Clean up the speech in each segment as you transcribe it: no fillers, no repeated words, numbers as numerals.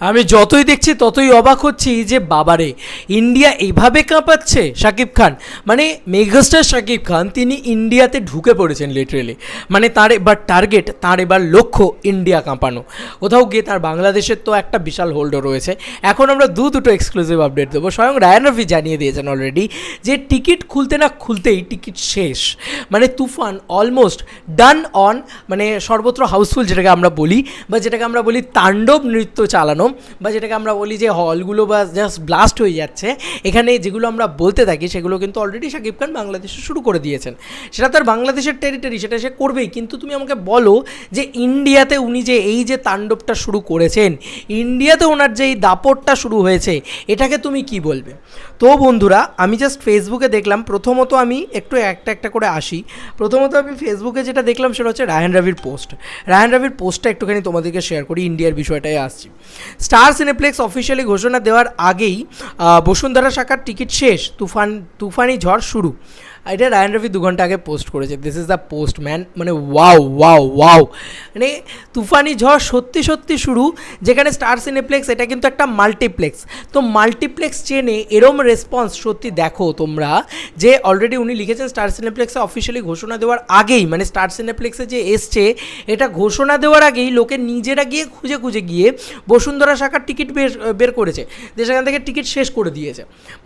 আমি যতই দেখছি ততই অবাক হচ্ছি যে বাবারে ইন্ডিয়া এইভাবে কাঁপাচ্ছে শাকিব খান। মানে মেগাস্টার শাকিব খান তিনি ইন্ডিয়াতে ঢুকে পড়েছেন লিটারেলি। মানে তার এবার টার্গেট, তার এবার লক্ষ্য ইন্ডিয়া কাঁপানো। কোথাও গিয়ে তার বাংলাদেশের তো একটা বিশাল হোল্ডও রয়েছে। এখন আমরা দুটো এক্সক্লুসিভ আপডেট দেবো। স্বয়ং রায়ান রফি জানিয়ে দিয়েছেন অলরেডি যে টিকিট খুলতে না খুলতেই টিকিট শেষ। মানে তুফান অলমোস্ট ডান অন, মানে সর্বত্র হাউসফুল যেটাকে আমরা বলি, বা যেটাকে আমরা বলি তাণ্ডব নৃত্য চালানো, বা যেটাকে আমরা বলি যে হলগুলো বা জাস্ট ব্লাস্ট হয়ে যাচ্ছে। এখানে যেগুলো আমরা বলতে থাকি সেগুলো কিন্তু অলরেডি শাকিব খান বাংলাদেশে শুরু করে দিয়েছেন। সেটা তার বাংলাদেশের টেরিটরি, সেটা সে করবেই। কিন্তু তুমি আমাকে বলো যে ইন্ডিয়াতে উনি যে এই যে তাণ্ডবটা শুরু করেছেন, ইন্ডিয়াতে ওনার যে এই দাপটটা শুরু হয়েছে, এটাকে তুমি কি বলবে? তো বন্ধুরা, আমি জাস্ট ফেসবুকে দেখলাম, প্রথমত আমি একটু একটা করে আসি। প্রথমত আমি ফেসবুকে যেটা দেখলাম সেটা হচ্ছে রায়ান রবির পোস্ট। রায়ান রবির পোস্টটা একটুখানি তোমাদেরকে শেয়ার করি, ইন্ডিয়ার বিষয়টাই আসছি। স্টার সিনেপ্লেক্স অফিসিয়ালি ঘোষণা দেওয়ার আগেই বসুন্ধরা শাখার টিকিট শেষ, তুফানি ঝড় শুরু। এটা রায়ান রফি 2 ঘন্টা আগে পোস্ট করেছে। This is the post man. মানে ওয়াও ওয়াও ওয়াও, মানে তুফানি ঝড় সত্যি সত্যি শুরু। যেখানে স্টার সিনেপ্লেক্স এটা কিন্তু একটা মাল্টিপ্লেক্স, তো মাল্টিপ্লেক্স চেনে এরম রেসপন্স সত্যি দেখো তোমরা। যে অলরেডি উনি লিখেছেন স্টার সিনেপ্লেক্সে অফিসিয়ালি ঘোষণা দেওয়ার আগেই, মানে স্টার সিনেপ্লেক্সে যে এসছে এটা ঘোষণা দেওয়ার আগেই লোকে নিজেরা গিয়ে খুঁজে গিয়ে বসুন্ধরা শাখার টিকিট বের করেছে, যে সেখান থেকে টিকিট শেষ করে দিয়েছে।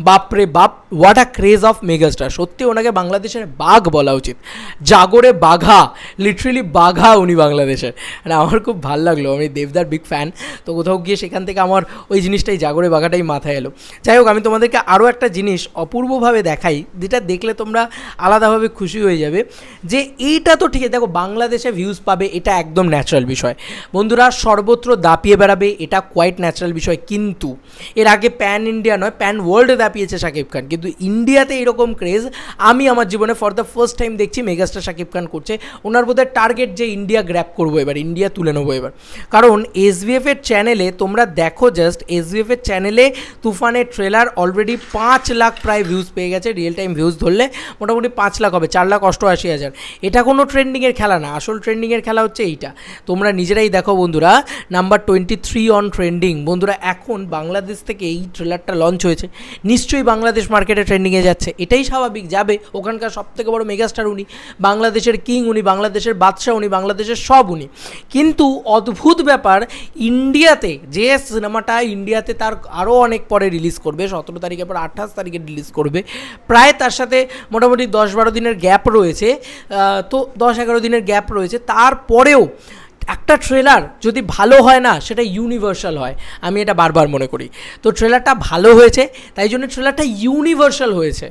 বাপরে বাপ, what a craze of megastar. সত্যি ওনাকে বাংলাদেশের বাঘ বলা উচিত। জাগরে বাঘা, লিটারেলি বাঘা উনি বাংলাদেশের। মানে আমার খুব ভালো লাগলো, আমি দেবদার বিগ ফ্যান। তো কোথাও গিয়ে সেখান থেকে আমার ওই জিনিসটাই, জাগরে বাঘাটাই মাথায় এলো। যাই হোক, আমি তোমাদেরকে আরও একটা জিনিস অপূর্বভাবে দেখাই, যেটা দেখলে তোমরা আলাদাভাবে খুশি হয়ে যাবে। যে এইটা তো ঠিক আছে, দেখো বাংলাদেশে ভিউজ পাবে, এটা একদম ন্যাচারাল বিষয়। বন্ধুরা সর্বত্র দাপিয়ে বেড়াবে, এটা কোয়াইট ন্যাচারাল বিষয়। কিন্তু এর আগে প্যান ইন্ডিয়া নয়, প্যান ওয়ার্ল্ডে দাপিয়েছে শাকিব খান, কিন্তু ইন্ডিয়াতে এরকম ক্রেজ আমি আমার জীবনে ফর দ্য ফার্স্ট টাইম দেখছি মেগাস্টার শাকিব খান করছে। ওনার বোধহয় টার্গেট যে ইন্ডিয়া গ্র্যাপ করবো এবার, ইন্ডিয়া তুলে নেবো এবার। কারণ এসভিএফ এর চ্যানেলে তোমরা দেখো, জাস্ট এসভিএফ এর চ্যানেলে তুফানের ট্রেলার অলরেডি 5 লাখ প্রায় ভিউজ পেয়ে গেছে। রিয়েল টাইম ভিউজ ধরলে মোটামুটি 5 লাখ হবে, 4,88,000। এটা কোনো ট্রেন্ডিংয়ের খেলা না, আসল ট্রেন্ডিংয়ের খেলা হচ্ছে এইটা। তোমরা নিজেরাই দেখো বন্ধুরা, নাম্বার 23 অন ট্রেন্ডিং। বন্ধুরা এখন বাংলাদেশ থেকে এই ট্রেলারটা লঞ্চ হয়েছে, নিশ্চয়ই বাংলাদেশ মার্কেটে ট্রেন্ডিংয়ে যাচ্ছে, এটাই স্বাভাবিক যাবে। ওখানকার সবথেকে বড় মেগাস্টার উনি, বাংলাদেশের কিং উনি, বাংলাদেশের বাদশাহ উনি, বাংলাদেশের সব উনি। কিন্তু অদ্ভুত ব্যাপার, ইন্ডিয়াতে যে সিনেমাটা ইন্ডিয়াতে তার আরও অনেক পরে রিলিজ করবে, 17 তারিখের পর 28 তারিখে রিলিজ করবে, প্রায় তার সাথে মোটামুটি 10-12 দিনের গ্যাপ রয়েছে। তো 10-11 দিনের গ্যাপ রয়েছে। তারপরেও একটা ট্রেলার যদি ভালো হয় না, সেটা ইউনিভার্সাল হয়, আমি এটা বারবার মনে করি। তো ট্রেলারটা ভালো হয়েছে, তাই জন্য ট্রেলারটা ইউনিভার্সাল হয়েছে,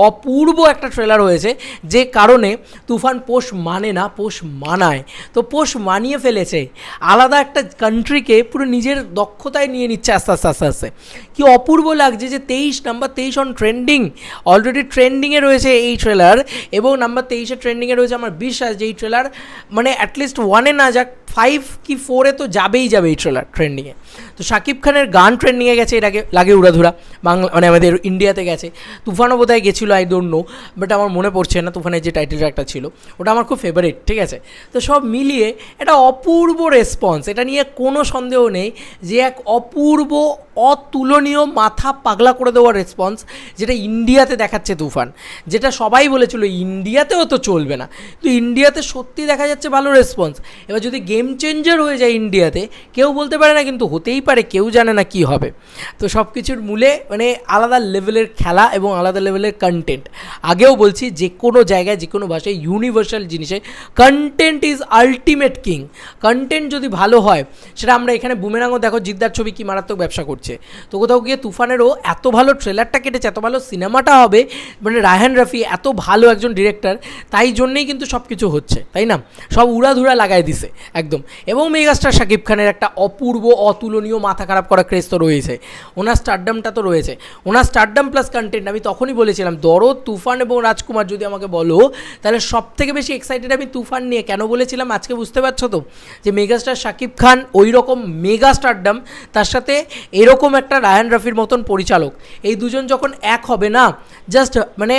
অপূর্ব একটা ট্রেলার হয়েছে। যে কারণে তুফান পোষ মানে না, পোষ মানায়। তো পোষ মানিয়ে ফেলেছে, আলাদা একটা কান্ট্রিকে পুরো নিজের দক্ষতায় নিয়ে নিচ্ছে আস্তে আস্তে আস্তে আস্তে। কি অপূর্ব লাগছে যে নাম্বার 23 অন ট্রেন্ডিং, অলরেডি ট্রেন্ডিংয়ে রয়েছে এই ট্রেলার, এবং নাম্বার 23-এ ট্রেন্ডিংয়ে রয়েছে। আমার বিশ্বাস যে এই ট্রেলার মানে অ্যাটলিস্ট 1-এ না যাক, 5 কি 4-এ তো যাবেই যাবে এই ট্রেলার ট্রেন্ডিংয়ে। তো শাকিব খানের গান ট্রেন্ডিংয়ে গেছে, এর আগে লাগে উড়াধুরা, বাংলা মানে আমাদের ইন্ডিয়াতে গেছে। তুফানও বোধহয় গেছিলো, আই ডোন্ট নো, বাট আমার মনে পড়ছে না। তুফানের যে টাইটেল ট্র্যাকটা ছিল ওটা আমার খুব ফেভারিট, ঠিক আছে। তো সব মিলিয়ে এটা অপূর্ব রেসপন্স, এটা নিয়ে কোনো সন্দেহ নেই যে এক অপূর্ব অতুলনীয় মাথা পাগলা করে দেওয়ার রেসপন্স, যেটা ইন্ডিয়াতে দেখাচ্ছে তুফান। যেটা সবাই বলেছিল ইন্ডিয়াতেও তো চলবে না, তো ইন্ডিয়াতে সত্যি দেখা যাচ্ছে ভালো রেসপন্স। এবার যদি গেম চেঞ্জার হয়ে যায় ইন্ডিয়াতে, কেউ বলতে পারে না, কিন্তু হতেই পারে, কেউ জানে না কি হবে। তো সব কিছুর মূলে মানে আলাদা লেভেলের খেলা এবং আলাদা লেভেলের কন্টেন্ট। আগেও বলছি, যে কোনো জায়গায় যে কোনো ভাষায় ইউনিভার্সাল জিনিসে content is ultimate king. Content যদি ভালো হয়, সেটা আমরা এখানে বুমেরাঙও দেখো, জিদ্দার ছবি কি মারাত্মক ব্যবসা করছে। তো কোথাও গিয়ে তুফানেরও এত ভালো ট্রেলারটা কেটেছে, এত ভালো সিনেমাটা হবে, মানে রায়হান রফি এত ভালো একজন ডিরেক্টর, তাই জন্যেই কিন্তু সব কিছু হচ্ছে, তাই না? সব উড়াধুরা লাগাই দিছে একদম। এবং মেগাস্টার শাকিব খানের একটা অপূর্ব অতুলনীয় মাথা খারাপ করা ক্রেজ তো রয়েছে, ওনার স্টারডামটা তো রয়েছে, ওনার স্টারডাম প্লাস কন্টেন্ট। আমি তখনই বলেছিলাম, দরদ, তুফান এবং রাজকুমার যদি আমাকে বলো, তাহলে সব থেকে বেশি এক্সাইটেড আমি তুফান নিয়ে। কেন বলেছিলাম আজকে বুঝতে পারছো তো, যে মেগাস্টার শাকিব খান ওই রকম মেগা স্টারডাম, তার সাথে এরকম এরকম একটা রায়ান রাফির মতন পরিচালক, এই দুজন যখন এক হবে না, জাস্ট মানে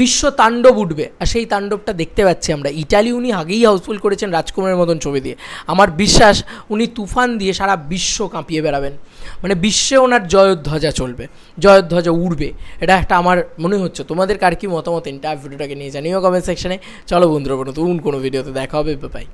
বিশ্ব তাণ্ডব উঠবে। আর সেই তাণ্ডবটা দেখতে পাচ্ছি আমরা। ইটালি উনি আগেই হাউসফুল করেছেন রাজকুমারের মতন ছবি দিয়ে। আমার বিশ্বাস উনি তুফান দিয়ে সারা বিশ্ব কাঁপিয়ে বেড়াবেন, মানে বিশ্বে ওনার জয়ধ্বজা চলবে, জয়ধ্বজা উড়বে, এটা একটা আমার মনে হচ্ছে। তোমাদের কার কি মতামত এন্টায়ার ভিডিওটাকে নিয়ে জানিও কমেন্ট সেকশনে। চলো বন্ধুরা, নতুন কোনো ভিডিওতে দেখা হবে, বাই।